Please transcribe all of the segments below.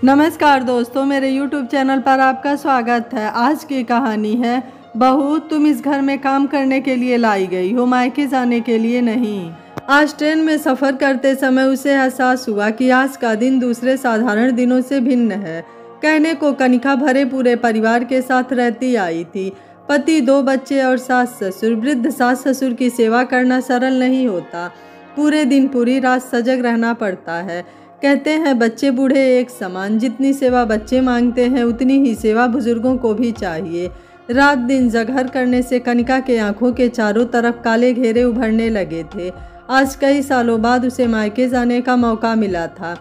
नमस्कार दोस्तों, मेरे YouTube चैनल पर आपका स्वागत है। आज की कहानी है बहू तुम इस घर में काम करने के लिए लाई गई हो, मायके जाने के लिए नहीं। आज ट्रेन में सफ़र करते समय उसे एहसास हुआ कि आज का दिन दूसरे साधारण दिनों से भिन्न है। कहने को कनिका भरे पूरे परिवार के साथ रहती आई थी। पति, 2 बच्चे और सास ससुर। वृद्ध सास ससुर की सेवा करना सरल नहीं होता। पूरे दिन पूरी रात सजग रहना पड़ता है। कहते हैं बच्चे बूढ़े एक समान, जितनी सेवा बच्चे मांगते हैं उतनी ही सेवा बुजुर्गों को भी चाहिए। रात दिन जगहर करने से कनिका के आंखों के चारों तरफ काले घेरे उभरने लगे थे। आज कई सालों बाद उसे मायके जाने का मौका मिला था।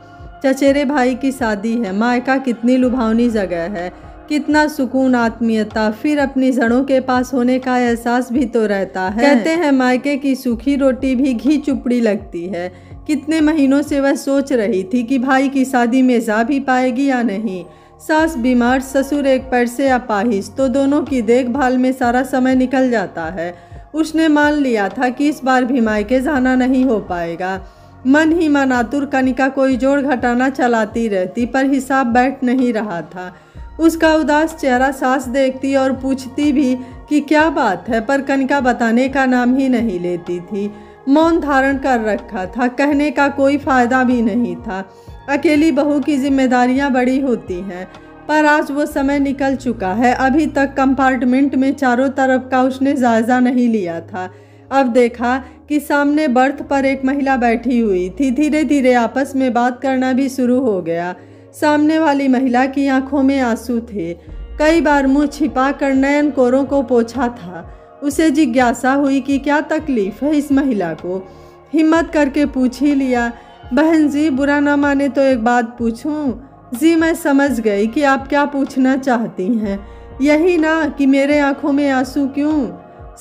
चचेरे भाई की शादी है। मायका कितनी लुभावनी जगह है, कितना सुकून, आत्मीयता, फिर अपनी जड़ों के पास होने का एहसास भी तो रहता है। कहते हैं मायके की सूखी रोटी भी घी चुपड़ी लगती है। कितने महीनों से वह सोच रही थी कि भाई की शादी में जा भी पाएगी या नहीं। सास बीमार, ससुर एक पैर से अपाहिज, तो दोनों की देखभाल में सारा समय निकल जाता है। उसने मान लिया था कि इस बार भी मायके जाना नहीं हो पाएगा। मन ही मन आतुर कनिका कोई जोड़ घटाना चलाती रहती, पर हिसाब बैठ नहीं रहा था। उसका उदास चेहरा सास देखती और पूछती भी कि क्या बात है, पर कनिका बताने का नाम ही नहीं लेती थी। मौन धारण कर रखा था, कहने का कोई फायदा भी नहीं था। अकेली बहू की जिम्मेदारियां बड़ी होती हैं, पर आज वो समय निकल चुका है। अभी तक कंपार्टमेंट में चारों तरफ का उसने जायजा नहीं लिया था। अब देखा कि सामने बर्थ पर एक महिला बैठी हुई थी। धीरे धीरे आपस में बात करना भी शुरू हो गया। सामने वाली महिला की आंखों में आंसू थे। कई बार मुंह छिपा कर नयन कोरों को पोंछा था। उसे जिज्ञासा हुई कि क्या तकलीफ है इस महिला को। हिम्मत करके पूछ ही लिया, बहन जी बुरा ना माने तो एक बात पूछूं? जी मैं समझ गई कि आप क्या पूछना चाहती हैं। यही ना कि मेरे आंखों में आंसू क्यों?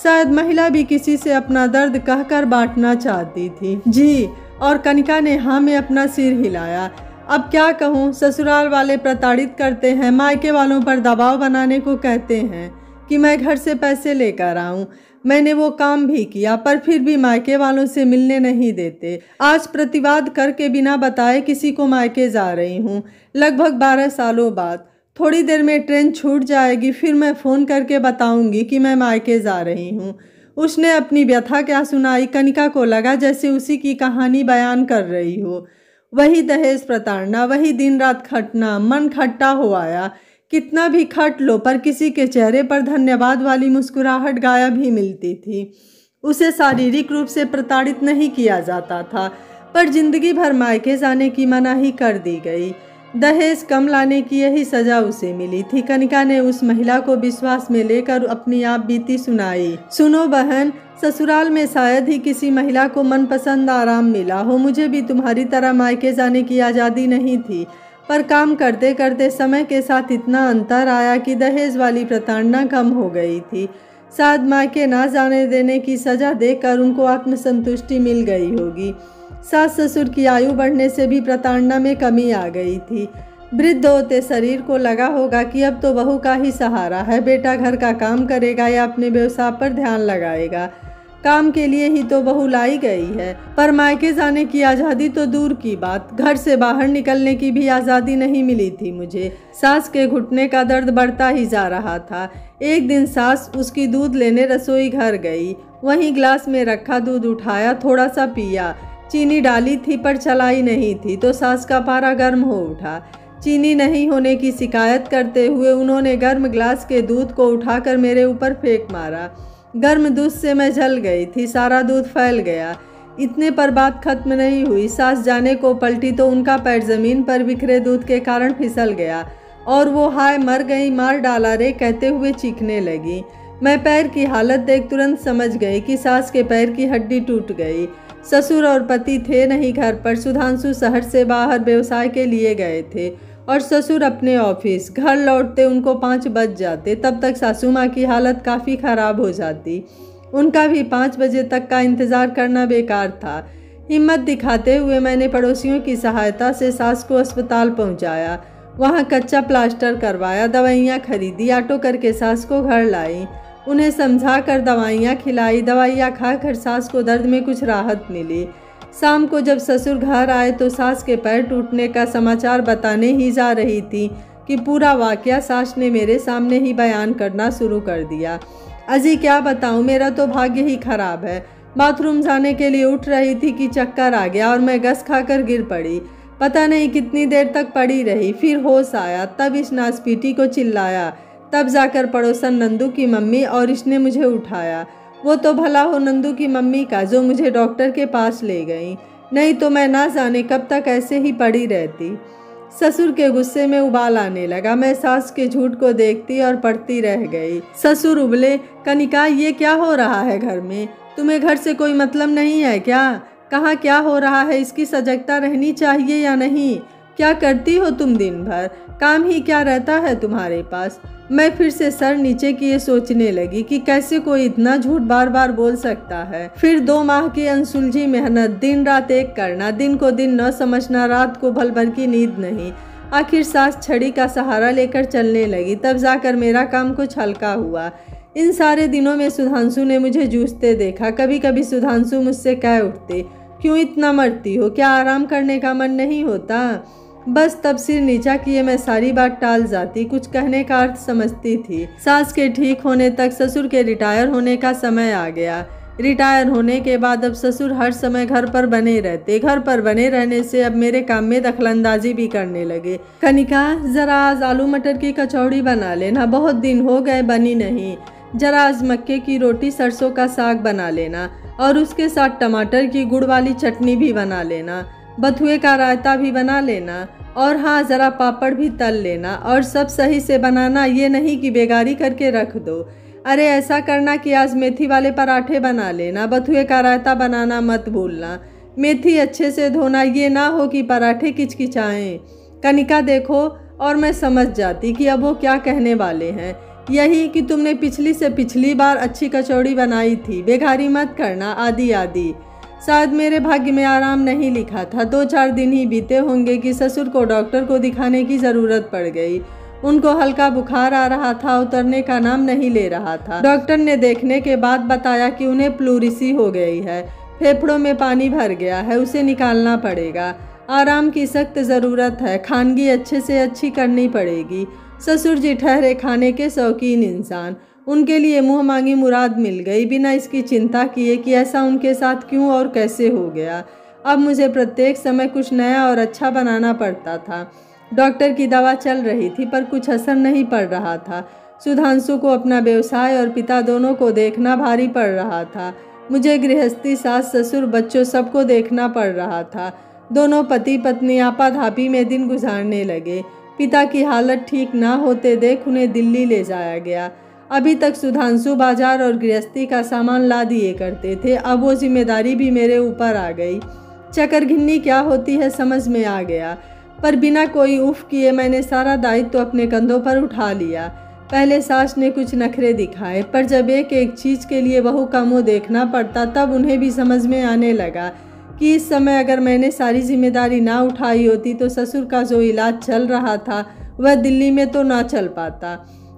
शायद महिला भी किसी से अपना दर्द कहकर बांटना चाहती थी। जी, और कनिका ने हाँ में अपना सिर हिलाया। अब क्या कहूँ, ससुराल वाले प्रताड़ित करते हैं, मायके वालों पर दबाव बनाने को कहते हैं कि मैं घर से पैसे लेकर आऊं। मैंने वो काम भी किया, पर फिर भी मायके वालों से मिलने नहीं देते। आज प्रतिवाद करके बिना बताए किसी को मायके जा रही हूँ, लगभग 12 सालों बाद। थोड़ी देर में ट्रेन छूट जाएगी, फिर मैं फ़ोन करके बताऊंगी कि मैं मायके जा रही हूँ। उसने अपनी व्यथा क्या सुनाई। कनिका को लगा जैसे उसी की कहानी बयान कर रही हो। वही दहेज प्रताड़ना, वही दिन रात खटना। मन खट्टा हो आया। कितना भी खट लो, पर किसी के चेहरे पर धन्यवाद वाली मुस्कुराहट गायब ही मिलती थी। उसे शारीरिक रूप से प्रताड़ित नहीं किया जाता था, पर जिंदगी भर मायके जाने की मनाही कर दी गई। दहेज कम लाने की यही सजा उसे मिली थी। कनिका ने उस महिला को विश्वास में लेकर अपनी आप बीती सुनाई। सुनो बहन, ससुराल में शायद ही किसी महिला को मनपसंद आराम मिला हो। मुझे भी तुम्हारी तरह मायके जाने की आज़ादी नहीं थी, पर काम करते करते समय के साथ इतना अंतर आया कि दहेज वाली प्रताड़ना कम हो गई थी। शायद मायके ना जाने देने की सज़ा देकर उनको आत्मसंतुष्टि मिल गई होगी। सास ससुर की आयु बढ़ने से भी प्रताड़ना में कमी आ गई थी। वृद्ध होते शरीर को लगा होगा कि अब तो बहू का ही सहारा है। बेटा घर का काम करेगा या अपने व्यवसाय पर ध्यान लगाएगा। काम के लिए ही तो बहू लाई गई है, पर मायके जाने की आज़ादी तो दूर की बात, घर से बाहर निकलने की भी आज़ादी नहीं मिली थी मुझे। सास के घुटने का दर्द बढ़ता ही जा रहा था। एक दिन सास उसकी दूध लेने रसोई घर गई। वहीं गिलास में रखा दूध उठाया, थोड़ा सा पिया। चीनी डाली थी पर चलाई नहीं थी, तो सास का पारा गर्म हो उठा। चीनी नहीं होने की शिकायत करते हुए उन्होंने गर्म गिलास के दूध को उठाकर मेरे ऊपर फेंक मारा। गर्म दूध से मैं जल गई थी, सारा दूध फैल गया। इतने पर बात खत्म नहीं हुई। सास जाने को पलटी तो उनका पैर जमीन पर बिखरे दूध के कारण फिसल गया और वो हाय मर गई, मार डाला रे कहते हुए चीखने लगी। मैं पैर की हालत देख तुरंत समझ गई कि सास के पैर की हड्डी टूट गई। ससुर और पति थे नहीं घर पर। सुधांशु शहर से बाहर व्यवसाय के लिए गए थे और ससुर अपने ऑफिस। घर लौटते उनको 5 बज जाते। तब तक सासू माँ की हालत काफ़ी ख़राब हो जाती। उनका भी 5 बजे तक का इंतज़ार करना बेकार था। हिम्मत दिखाते हुए मैंने पड़ोसियों की सहायता से सास को अस्पताल पहुँचाया। वहाँ कच्चा प्लास्टर करवाया, दवाइयाँ खरीदी, ऑटो करके सास को घर लाई। उन्हें समझा कर दवाइयाँ खिलाई। दवाइयाँ खाकर सास को दर्द में कुछ राहत मिली। शाम को जब ससुर घर आए तो सास के पैर टूटने का समाचार बताने ही जा रही थी कि पूरा वाकया सास ने मेरे सामने ही बयान करना शुरू कर दिया। अजी क्या बताऊं, मेरा तो भाग्य ही खराब है। बाथरूम जाने के लिए उठ रही थी कि चक्कर आ गया और मैं गस खाकर गिर पड़ी। पता नहीं कितनी देर तक पड़ी रही, फिर होश आया, तब इस नासपीटी को चिल्लाया, तब जाकर पड़ोसन नंदू की मम्मी और इसने मुझे उठाया। वो तो भला हो नंदू की मम्मी का जो मुझे डॉक्टर के पास ले गई, नहीं तो मैं ना जाने कब तक ऐसे ही पड़ी रहती। ससुर के गुस्से में उबाल आने लगा। मैं सास के झूठ को देखती और पढ़ती रह गई। ससुर उबले, कनिका ये क्या हो रहा है घर में? तुम्हें घर से कोई मतलब नहीं है क्या? कहाँ क्या हो रहा है इसकी सजगता रहनी चाहिए या नहीं? क्या करती हो तुम दिन भर? काम ही क्या रहता है तुम्हारे पास? मैं फिर से सर नीचे किए सोचने लगी कि कैसे कोई इतना झूठ बार बार बोल सकता है। फिर 2 माह की अनसुलझी मेहनत, दिन रात एक करना, दिन को दिन न समझना, रात को भल भर की नींद नहीं। आखिर सास छड़ी का सहारा लेकर चलने लगी, तब जाकर मेरा काम कुछ हल्का हुआ। इन सारे दिनों में सुधांशु ने मुझे जूझते देखा। कभी कभी सुधांशु मुझसे कह उठते, क्यों इतना मरती हो? क्या आराम करने का मन नहीं होता? बस तब सिर नीचा किए मैं सारी बात टाल जाती। कुछ कहने का अर्थ समझती थी। सास के ठीक होने तक ससुर के रिटायर होने का समय आ गया। रिटायर होने के बाद अब ससुर हर समय घर पर बने रहते। घर पर बने रहने से अब मेरे काम में दखलंदाजी भी करने लगे। कनिका जरा आज आलू मटर की कचौड़ी बना लेना, बहुत दिन हो गए बनी नहीं। जरा आज मक्के की रोटी सरसों का साग बना लेना और उसके साथ टमाटर की गुड़ वाली चटनी भी बना लेना। बथुए का रायता भी बना लेना और हाँ ज़रा पापड़ भी तल लेना। और सब सही से बनाना, ये नहीं कि बेगारी करके रख दो। अरे ऐसा करना कि आज मेथी वाले पराठे बना लेना, बथुए का रायता बनाना मत भूलना। मेथी अच्छे से धोना, ये ना हो कि पराठे किचकिचाएं। कनिका देखो, और मैं समझ जाती कि अब वो क्या कहने वाले हैं। यही कि तुमने पिछली से पिछली बार अच्छी कचौड़ी बनाई थी, बेगारी मत करना, आदि आदि। शायद मेरे भाग्य में आराम नहीं लिखा था। 2-4 दिन ही बीते होंगे कि ससुर को डॉक्टर को दिखाने की ज़रूरत पड़ गई। उनको हल्का बुखार आ रहा था, उतरने का नाम नहीं ले रहा था। डॉक्टर ने देखने के बाद बताया कि उन्हें प्लूरिसी हो गई है, फेफड़ों में पानी भर गया है, उसे निकालना पड़ेगा। आराम की सख्त ज़रूरत है, खानगी अच्छे से अच्छी करनी पड़ेगी। ससुर जी ठहरे खाने के शौकीन इंसान, उनके लिए मुँह मांगी मुराद मिल गई, बिना इसकी चिंता किए कि ऐसा उनके साथ क्यों और कैसे हो गया। अब मुझे प्रत्येक समय कुछ नया और अच्छा बनाना पड़ता था। डॉक्टर की दवा चल रही थी पर कुछ असर नहीं पड़ रहा था। सुधांशु को अपना व्यवसाय और पिता दोनों को देखना भारी पड़ रहा था। मुझे गृहस्थी, सास ससुर, बच्चों सबको देखना पड़ रहा था। दोनों पति पत्नी आपाधापी में दिन गुजारने लगे। पिता की हालत ठीक ना होते देख उन्हें दिल्ली ले जाया गया। अभी तक सुधांशु बाजार और गृहस्थी का सामान ला दिए करते थे, अब वो जिम्मेदारी भी मेरे ऊपर आ गई। चकरघिन्नी क्या होती है समझ में आ गया, पर बिना कोई उफ किए मैंने सारा दायित्व अपने कंधों पर उठा लिया। पहले सास ने कुछ नखरे दिखाए, पर जब एक एक चीज़ के लिए बहू का मुँह देखना पड़ता तब उन्हें भी समझ में आने लगा कि इस समय अगर मैंने सारी जिम्मेदारी ना उठाई होती तो ससुर का जो इलाज चल रहा था वह दिल्ली में तो ना चल पाता।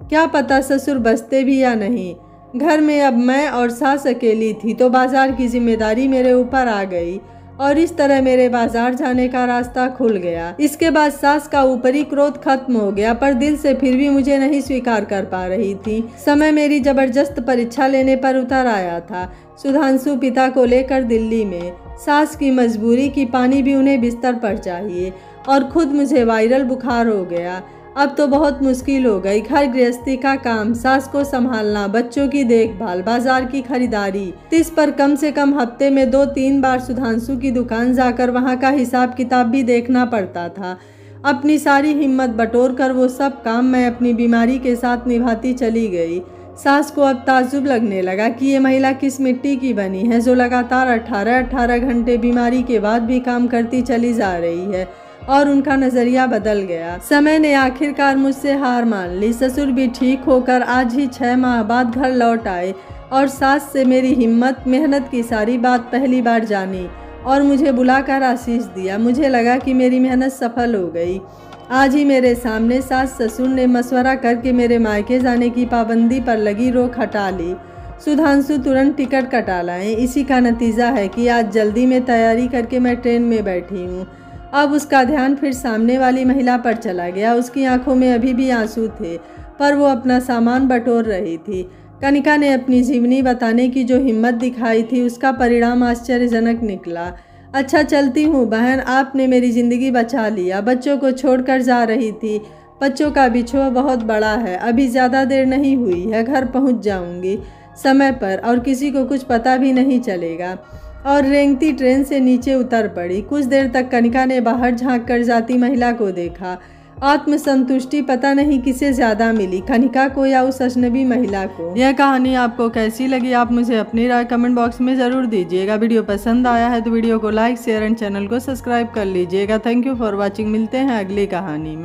क्या पता ससुर बचते भी या नहीं। घर में अब मैं और सास अकेली थी तो बाजार की जिम्मेदारी मेरे ऊपर आ गई और इस तरह मेरे बाजार जाने का रास्ता खुल गया। इसके बाद सास का ऊपरी क्रोध खत्म हो गया, पर दिल से फिर भी मुझे नहीं स्वीकार कर पा रही थी। समय मेरी जबरदस्त परीक्षा लेने पर उतर आया था। सुधांशु पिता को लेकर दिल्ली में, सास की मजबूरी की पानी भी उन्हें बिस्तर पर चाहिए और खुद मुझे वायरल बुखार हो गया। अब तो बहुत मुश्किल हो गई। घर गृहस्थी का काम, सास को संभालना, बच्चों की देखभाल, बाजार की खरीदारी। इस पर कम से कम हफ्ते में 2-3 बार सुधांशु की दुकान जाकर वहां का हिसाब किताब भी देखना पड़ता था। अपनी सारी हिम्मत बटोर कर वो सब काम मैं अपनी बीमारी के साथ निभाती चली गई। सास को अब ताज्जुब लगने लगा कि ये महिला किस मिट्टी की बनी है जो लगातार 18-18 घंटे बीमारी के बाद भी काम करती चली जा रही है। और उनका नज़रिया बदल गया। समय ने आखिरकार मुझसे हार मान ली। ससुर भी ठीक होकर आज ही 6 माह बाद घर लौट आए और सास से मेरी हिम्मत, मेहनत की सारी बात पहली बार जानी और मुझे बुलाकर आशीष दिया। मुझे लगा कि मेरी मेहनत सफल हो गई। आज ही मेरे सामने सास ससुर ने मशवरा करके मेरे मायके जाने की पाबंदी पर लगी रोक हटा ली। सुधांशु तुरंत टिकट कटा लाएं। इसी का नतीजा है कि आज जल्दी में तैयारी करके मैं ट्रेन में बैठी हूँ। अब उसका ध्यान फिर सामने वाली महिला पर चला गया। उसकी आंखों में अभी भी आंसू थे, पर वो अपना सामान बटोर रही थी। कनिका ने अपनी जीवनी बताने की जो हिम्मत दिखाई थी, उसका परिणाम आश्चर्यजनक निकला। अच्छा चलती हूँ बहन, आपने मेरी ज़िंदगी बचा लिया। बच्चों को छोड़कर जा रही थी। बच्चों का बिछुआ बहुत बड़ा है। अभी ज़्यादा देर नहीं हुई है, घर पहुँच जाऊँगी समय पर और किसी को कुछ पता भी नहीं चलेगा। और रेंगती ट्रेन से नीचे उतर पड़ी। कुछ देर तक कनिका ने बाहर झाँक कर जाती महिला को देखा। आत्मसंतुष्टि पता नहीं किसे ज़्यादा मिली, कनिका को या उस अजनबी महिला को। यह कहानी आपको कैसी लगी, आप मुझे अपनी राय कमेंट बॉक्स में ज़रूर दीजिएगा। वीडियो पसंद आया है तो वीडियो को लाइक शेयर एंड चैनल को सब्सक्राइब कर लीजिएगा। Thank you for watching. मिलते हैं अगली कहानी में।